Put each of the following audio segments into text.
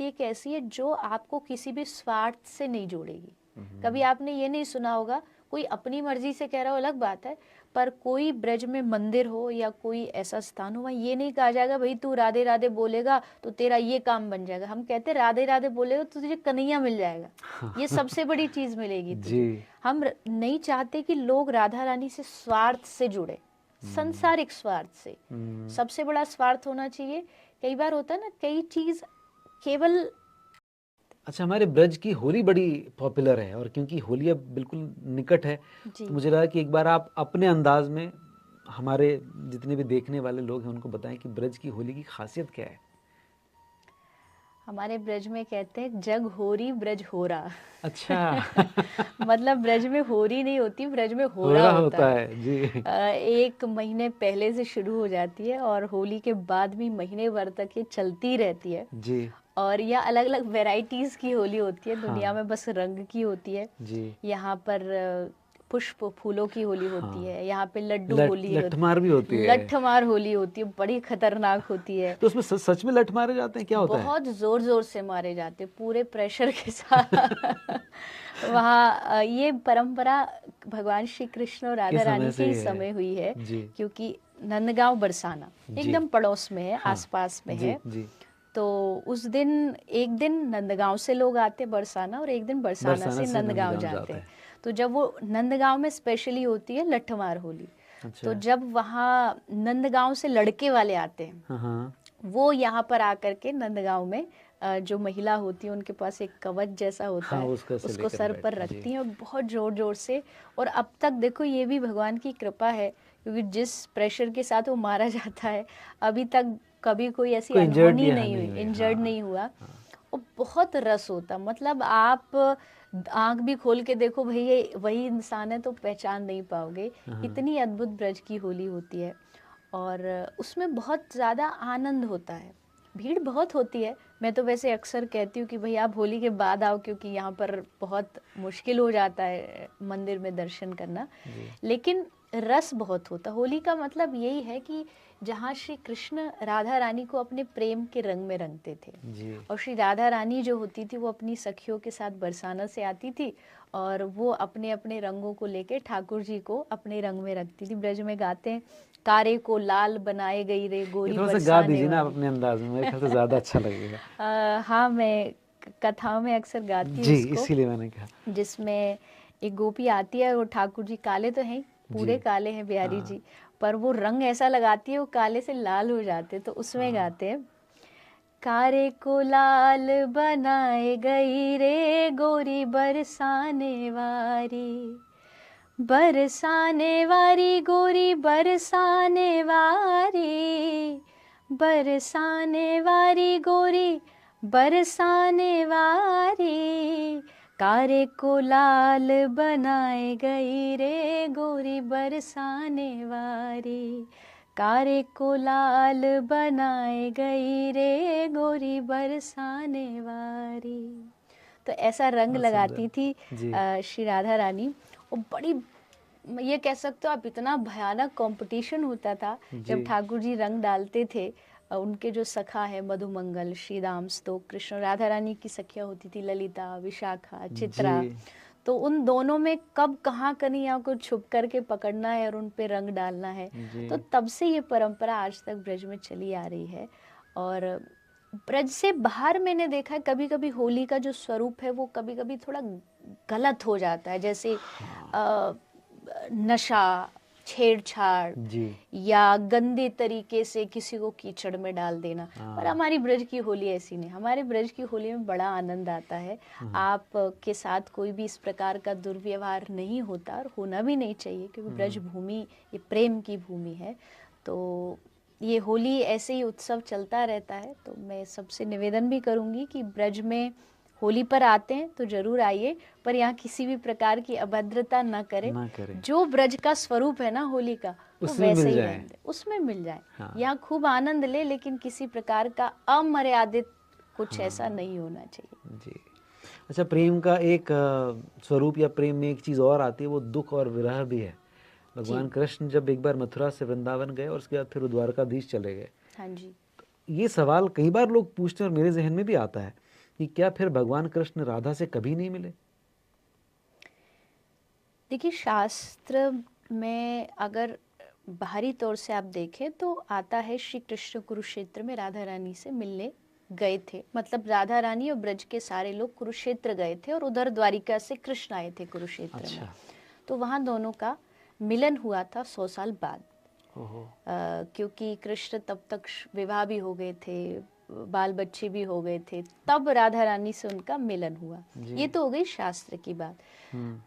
भक्ति एक ऐसी है जो आपको किसी भी स्वार्थ से नहीं जोड़ेगी। कभी आपने ये नहीं सुना होगा, कोई अपनी मर्जी से कह रहा हो अलग बात है, पर कोई ब्रज में मंदिर हो या कोई ऐसा स्थान हो, वहाँ ये नहीं कहा जाएगा भाई तू राधे राधे बोलेगा तो तेरा ये काम बन जाएगा। हम कहते राधे राधे बोलेगा तो तुझे कन्हैया मिल जाएगा, ये सबसे बड़ी चीज मिलेगी तुझे। हम नहीं चाहते कि लोग राधा रानी से स्वार्थ से जुड़े, संसारिक स्वार्थ से। सबसे बड़ा स्वार्थ होना चाहिए। कई बार होता है ना, कई चीज केवल। अच्छा, हमारे ब्रज की होली बड़ी पॉपुलर है, और क्योंकि होली अब बिल्कुल निकट है तो मुझे लगा कि एक बार आप अपने अंदाज में हमारे जितने भी देखने वाले लोग हैं उनको बताएं कि ब्रज की होली की खासियत क्या है। हमारे ब्रज में कहते हैं जग होरी ब्रज होरा। अच्छा। मतलब ब्रज में होरी नहीं होती, ब्रज में होरा होता है जी। एक महीने पहले से शुरू हो जाती है और होली के बाद भी महीने भर तक ये चलती रहती है जी। और यह अलग अलग वेराइटीज की होली होती है। दुनिया में बस रंग की होती है जी। यहाँ पर पुष्प फूलों की होली होती है, यहाँ पे लड्डू होली लठमार भी होती है, लठमार होली होती है, बड़ी खतरनाक होती है। तो उसमें सच में लठ मारे जाते हैं, क्या होता है? बहुत जोर जोर से मारे जाते हैं, पूरे प्रेशर के साथ। वहाँ ये परंपरा भगवान श्री कृष्ण और राधा रानी के समय हुई है, क्योंकि नंदगांव बरसाना एकदम पड़ोस में है, आसपास में है। तो उस दिन एक दिन नंदगांव से लोग आते हैं बरसाना, और एक दिन बरसाना से नंदगांव जाते हैं। तो जब वो नंदगांव में स्पेशली होती है लठमार होली। तो जब वहाँ नंदगांव से लड़के वाले आते हैं, वो यहाँ पर आकर के नंदगांव में जो महिला होती है उनके पास एक कवच जैसा होता है, उसको सर पर रखती हैं और बहुत जोर जोर से। और अब तक देखो ये भी भगवान की कृपा है, क्योंकि जिस प्रेशर के साथ वो मारा जाता है अभी तक कभी कोई ऐसी अनहोनी नहीं हुई, इंजर्ड नहीं हुआ। और बहुत रस होता, मतलब आप आंख भी खोल के देखो भाई ये वही इंसान है तो पहचान नहीं पाओगे। इतनी अद्भुत ब्रज की होली होती है और उसमें बहुत ज़्यादा आनंद होता है। भीड़ बहुत होती है, मैं तो वैसे अक्सर कहती हूँ कि भाई आप होली के बाद आओ, क्योंकि यहाँ पर बहुत मुश्किल हो जाता है मंदिर में दर्शन करना, लेकिन रस बहुत होता। होली का मतलब यही है कि जहाँ श्री कृष्ण राधा रानी को अपने प्रेम के रंग में रंगते थे, और श्री राधा रानी जो होती थी वो अपनी सखियों के साथ बरसाना से आती थी और वो अपने अपने रंगों को लेके ठाकुर जी को अपने रंग में रखती थी। ब्रज में गाते हैं, कारे को लाल बनाए गई रे गोरी बरसाने। गा दीजिए ना आप अपने अंदाज में, मेरे ख्याल से ज्यादा अच्छा लगेगा। हाँ, मैं कथाओं में अक्सर गाती हूँ जी, इसीलिए मैंने कहा। जिसमें एक गोपी आती है, वो ठाकुर जी काले तो हैं, पूरे काले हैं बिहारी जी, पर वो रंग ऐसा लगाती है वो काले से लाल हो जाते, तो उसमें गाते हैं, कारे को लाल बनाए गई रे गोरी बरसाने वारी, बरसाने वारी गोरी बरसाने वारी, बरसाने वारी गोरी बरसाने वारी, कारे को लाल बनाए गई रे गोरी बरसाने वारी, कारे को लाल बनाए गई रे गोरी बरसाने वारी। तो ऐसा रंग लगाती थी श्री राधा रानी। और बड़ी, ये कह सकते हो आप, इतना भयानक कंपटीशन होता था जब ठाकुर जी रंग डालते थे। उनके जो सखा है मधुमंगल, श्रीराम स्तोक, कृष्ण राधा रानी की सखियाँ होती थी ललिता, विशाखा, चित्रा, तो उन दोनों में कब कहाँ कन्हैया को छुप करके पकड़ना है और उन पे रंग डालना है। तो तब से ये परंपरा आज तक ब्रज में चली आ रही है। और ब्रज से बाहर मैंने देखा है कभी कभी होली का जो स्वरूप है वो कभी कभी थोड़ा गलत हो जाता है, जैसे नशा, छेड़छाड़ या गंदे तरीके से किसी को कीचड़ में डाल देना। पर हमारी ब्रज की होली ऐसी नहीं। हमारे ब्रज की होली में बड़ा आनंद आता है। आप के साथ कोई भी इस प्रकार का दुर्व्यवहार नहीं होता और होना भी नहीं चाहिए, क्योंकि ब्रज भूमि ये प्रेम की भूमि है। तो ये होली ऐसे ही उत्सव चलता रहता है। तो मैं सबसे निवेदन भी करूंगी कि ब्रज में होली पर आते हैं तो जरूर आइए, पर यहाँ किसी भी प्रकार की अभद्रता न करें। जो ब्रज का स्वरूप है ना होली का, वो वैसे ही रहने दें, उसमें मिल जाए। यहाँ खूब आनंद ले, लेकिन किसी प्रकार का अमर्यादित कुछ ऐसा नहीं होना चाहिए। जी। अच्छा, प्रेम का एक स्वरूप या प्रेम में एक चीज और आती है, वो दुख और विरह भी है। भगवान कृष्ण जब एक बार मथुरा से वृंदावन गए और उसके बाद फिर द्वारकाधीश चले गए। हाँ जी। ये सवाल कई बार लोग पूछते हैं और मेरे जहन में भी आता है कि क्या फिर भगवान कृष्ण राधा से कभी नहीं मिले? देखिए, शास्त्र में अगर बाहरी तौर से आप देखें तो आता है श्री कृष्ण कुरुक्षेत्र में राधा रानी से मिलने गए थे। मतलब राधा रानी और ब्रज के सारे लोग कुरुक्षेत्र गए थे और उधर द्वारिका से कृष्ण आए थे कुरुक्षेत्र में। तो वहाँ दोनों का मिलन हुआ था 100 साल बाद। क्योंकि कृष्ण तब तक विवाह भी हो गए थे, बाल बच्चे भी हो गए थे, तब राधा रानी से उनका मिलन हुआ। ये तो हो गई शास्त्र की बात।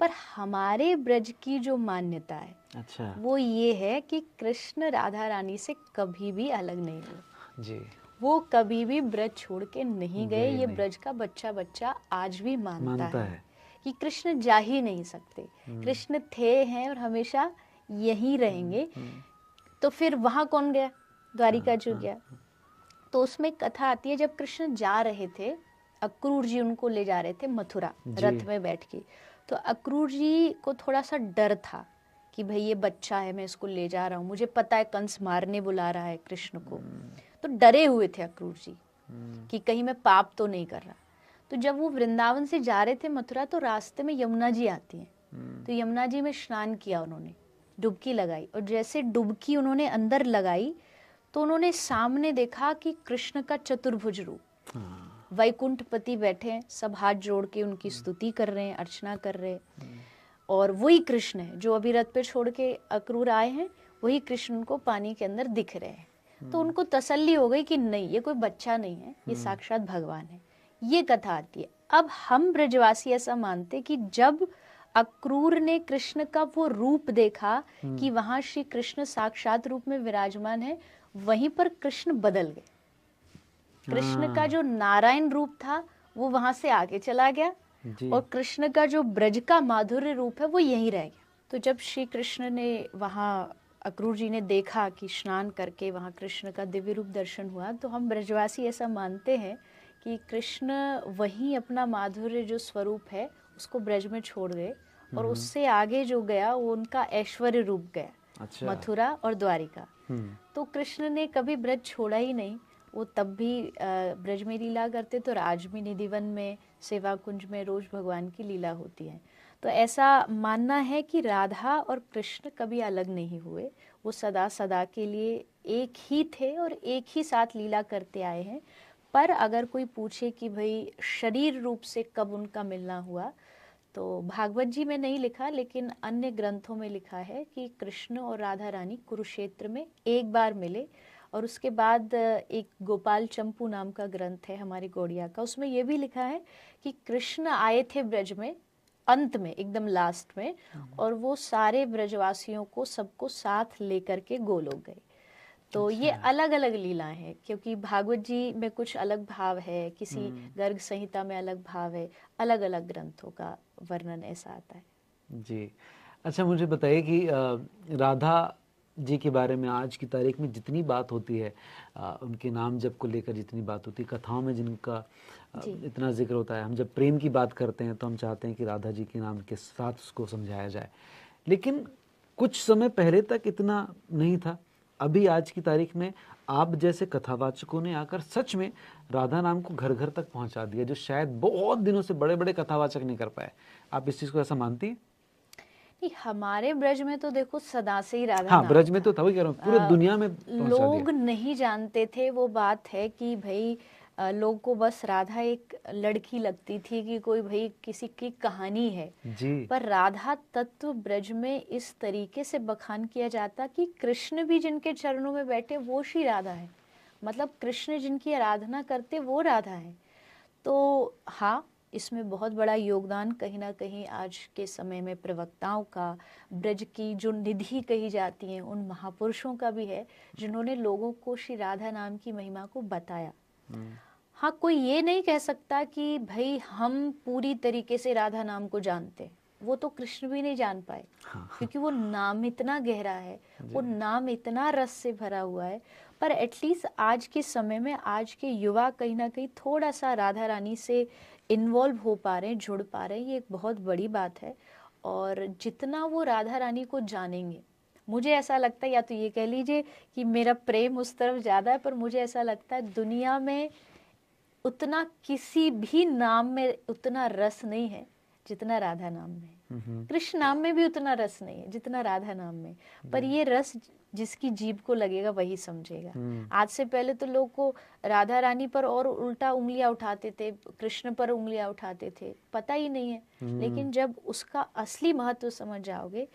पर हमारे ब्रज की जो मान्यता है, अच्छा, वो ये है कि कृष्ण राधा रानी से कभी भी अलग नहीं हुए जी। वो कभी भी ब्रज छोड़ के नहीं गए। ये ब्रज का बच्चा बच्चा आज भी मानता है कि कृष्ण जा ही नहीं सकते। कृष्ण थे, हैं और हमेशा यहीं रहेंगे। तो फिर वहां कौन गया? द्वारिका जो गया। तो उसमें कथा आती है, जब कृष्ण जा रहे थे, अक्रूर जी उनको ले जा रहे थे मथुरा रथ में बैठ के। तो अक्रूर जी को थोड़ा सा डर था कि भाई ये बच्चा है, मैं इसको ले जा रहा हूँ, मुझे पता है कंस मारने बुला रहा है कृष्ण को। तो डरे हुए थे अक्रूर जी कि कहीं मैं पाप तो नहीं कर रहा। तो जब वो वृंदावन से जा रहे थे मथुरा, तो रास्ते में यमुना जी आती हैं। तो यमुना जी में स्नान किया उन्होंने, डुबकी लगाई, और जैसे डुबकी उन्होंने अंदर लगाई तो उन्होंने सामने देखा कि कृष्ण का चतुर्भुज रूप, वैकुंठपति बैठे हैं, सब हाथ जोड़ के उनकी स्तुति कर रहे हैं, अर्चना कर रहे हैं। और वही कृष्ण है जो अभी रथ पे छोड़ के अक्रूर आए हैं, वही कृष्ण उनको पानी के अंदर दिख रहे हैं। तो उनको तसल्ली हो गई कि नहीं, ये कोई बच्चा नहीं है, ये साक्षात भगवान है। ये कथा आती है। अब हम ब्रजवासी ऐसा मानते कि जब अक्रूर ने कृष्ण का वो रूप देखा कि वहां श्री कृष्ण साक्षात रूप में विराजमान है, वहीं पर कृष्ण बदल गए। कृष्ण का जो नारायण रूप था वो वहां से आगे चला गया, और कृष्ण का जो ब्रज का माधुर्य रूप है वो यहीं रह गया। तो जब श्री कृष्ण ने वहां, अक्रूर जी ने देखा कि स्नान करके वहां कृष्ण का दिव्य रूप दर्शन हुआ, तो हम ब्रजवासी ऐसा मानते हैं कि कृष्ण वहीं अपना माधुर्य जो स्वरूप है उसको ब्रज में छोड़ गए, और उससे आगे जो गया वो उनका ऐश्वर्य रूप गया। अच्छा। मथुरा और द्वारिका। तो कृष्ण ने कभी ब्रज छोड़ा ही नहीं। वो तब भी ब्रज में लीला करते, तो राज में निधिवन में सेवा कुंज में रोज भगवान की लीला होती है। तो ऐसा मानना है कि राधा और कृष्ण कभी अलग नहीं हुए, वो सदा सदा के लिए एक ही थे और एक ही साथ लीला करते आए हैं। पर अगर कोई पूछे कि भाई शरीर रूप से कब उनका मिलना हुआ, तो भागवत जी में नहीं लिखा, लेकिन अन्य ग्रंथों में लिखा है कि कृष्ण और राधा रानी कुरुक्षेत्र में एक बार मिले। और उसके बाद एक गोपाल चंपू नाम का ग्रंथ है हमारे गौड़िया का, उसमें यह भी लिखा है कि कृष्ण आए थे ब्रज में अंत में, एकदम लास्ट में, और वो सारे ब्रजवासियों को सबको साथ लेकर के गोलोक गए। तो ये अलग अलग लीलाएं हैं, क्योंकि भागवत जी में कुछ अलग भाव है, किसी गर्ग संहिता में अलग भाव है, अलग अलग ग्रंथों का वर्णन ऐसा आता है जी। अच्छा, मुझे बताइए कि राधा जी के बारे में आज की तारीख में जितनी बात होती है, उनके नाम जप को लेकर जितनी बात होती है, कथाओं में जिनका इतना जिक्र होता है, हम जब प्रेम की बात करते हैं तो हम चाहते हैं कि राधा जी के नाम के साथ उसको समझाया जाए, लेकिन कुछ समय पहले तक इतना नहीं था। अभी आज की तारीख में आप जैसे कथावाचकों ने आकर सच में राधा नाम को घर घर तक पहुंचा दिया, जो शायद बहुत दिनों से बड़े बड़े कथावाचक नहीं कर पाए। आप इस चीज को ऐसा मानती हैं? हमारे ब्रज में तो देखो सदा से ही राधा हाँ, ब्रज में तो था, वही कह रहा हूँ, पूरे दुनिया में लोग नहीं जानते थे। वो बात है कि भाई लोग को बस राधा एक लड़की लगती थी कि कोई भाई किसी की कहानी है जी। पर राधा तत्व ब्रज में इस तरीके से बखान किया जाता कि कृष्ण भी जिनके चरणों में बैठे वो श्री राधा है, मतलब कृष्ण जिनकी आराधना करते वो राधा है। तो हाँ, इसमें बहुत बड़ा योगदान कहीं ना कहीं आज के समय में प्रवक्ताओं का, ब्रज की जो निधि कही जाती हैं उन महापुरुषों का भी है, जिन्होंने लोगों को श्री राधा नाम की महिमा को बताया। हाँ, कोई ये नहीं कह सकता कि भाई हम पूरी तरीके से राधा नाम को जानते, वो तो कृष्ण भी नहीं जान पाए, क्योंकि वो नाम इतना गहरा है, वो नाम इतना रस से भरा हुआ है। पर एटलीस्ट आज के समय में आज के युवा कहीं ना कहीं थोड़ा सा राधा रानी से इन्वॉल्व हो पा रहे हैं, जुड़ पा रहे हैं, ये एक बहुत बड़ी बात है। और जितना वो राधा रानी को जानेंगे, मुझे ऐसा लगता है, या तो ये कह लीजिए कि मेरा प्रेम उस तरफ ज़्यादा है, पर मुझे ऐसा लगता है दुनिया में उतना किसी भी नाम में उतना रस नहीं है जितना राधा नाम में है। कृष्ण नाम में भी उतना रस नहीं है जितना राधा नाम में, पर ये रस जिसकी जीभ को लगेगा वही समझेगा। आज से पहले तो लोग को राधा रानी पर और उल्टा उंगलियां उठाते थे, कृष्ण पर उंगलियां उठाते थे, पता ही नहीं है। लेकिन जब उसका असली महत्व समझ जाओगे,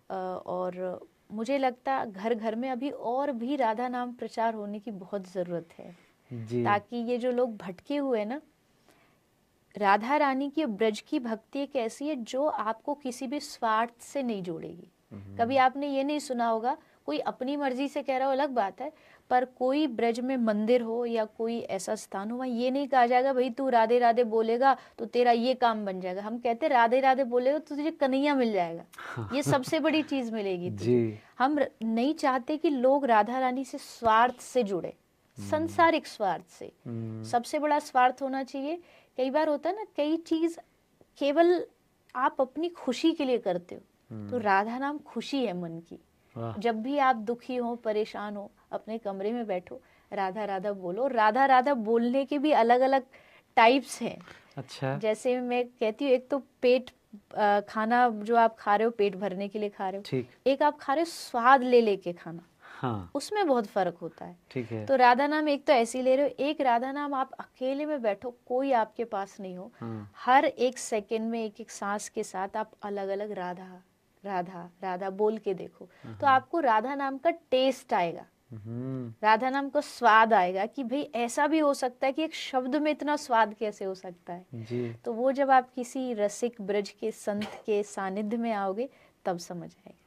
और मुझे लगता घर घर में अभी और भी राधा नाम प्रचार होने की बहुत जरूरत है, ताकि ये जो लोग भटके हुए ना, राधा रानी की ब्रज की भक्ति एक ऐसी है जो आपको किसी भी स्वार्थ से नहीं जोड़ेगी। कभी आपने ये नहीं सुना होगा, कोई अपनी मर्जी से कह रहा हो अलग बात है, पर कोई ब्रज में मंदिर हो या कोई ऐसा स्थान हो, वहाँ ये नहीं कहा जाएगा भाई तू राधे राधे बोलेगा तो तेरा ये काम बन जाएगा। हम कहते राधे राधे बोलेगा तो तुझे कन्हैया मिल जाएगा, ये सबसे बड़ी चीज मिलेगी तुझे। हम नहीं चाहते कि लोग राधा रानी से स्वार्थ से जुड़े, संसारिक स्वार्थ से। सबसे बड़ा स्वार्थ होना चाहिए, कई बार होता है ना, कई चीज केवल आप अपनी खुशी के लिए करते हो, तो राधा नाम खुशी है मन की। जब भी आप दुखी हो, परेशान हो, अपने कमरे में बैठो, राधा राधा बोलो। राधा राधा बोलने के भी अलग अलग टाइप्स हैं। अच्छा। जैसे मैं कहती हूँ, एक तो पेट खाना जो आप खा रहे हो पेट भरने के लिए खा रहे हो, ठीक। एक आप खा रहे हो स्वाद ले लेके खाना, हाँ, उसमें बहुत फर्क होता है। ठीक है। तो राधा नाम एक तो ऐसे ले रहे हो, एक राधा नाम आप अकेले में बैठो, कोई आपके पास नहीं हो, हर एक सेकंड में एक एक सांस के साथ आप अलग अलग राधा राधा राधा बोल के देखो, तो आपको राधा नाम का टेस्ट आएगा, राधा नाम का स्वाद आएगा कि भाई ऐसा भी हो सकता है कि एक शब्द में इतना स्वाद कैसे हो सकता है जी। तो वो जब आप किसी रसिक ब्रज के संत के सानिध्य में आओगे तब समझ आएगा।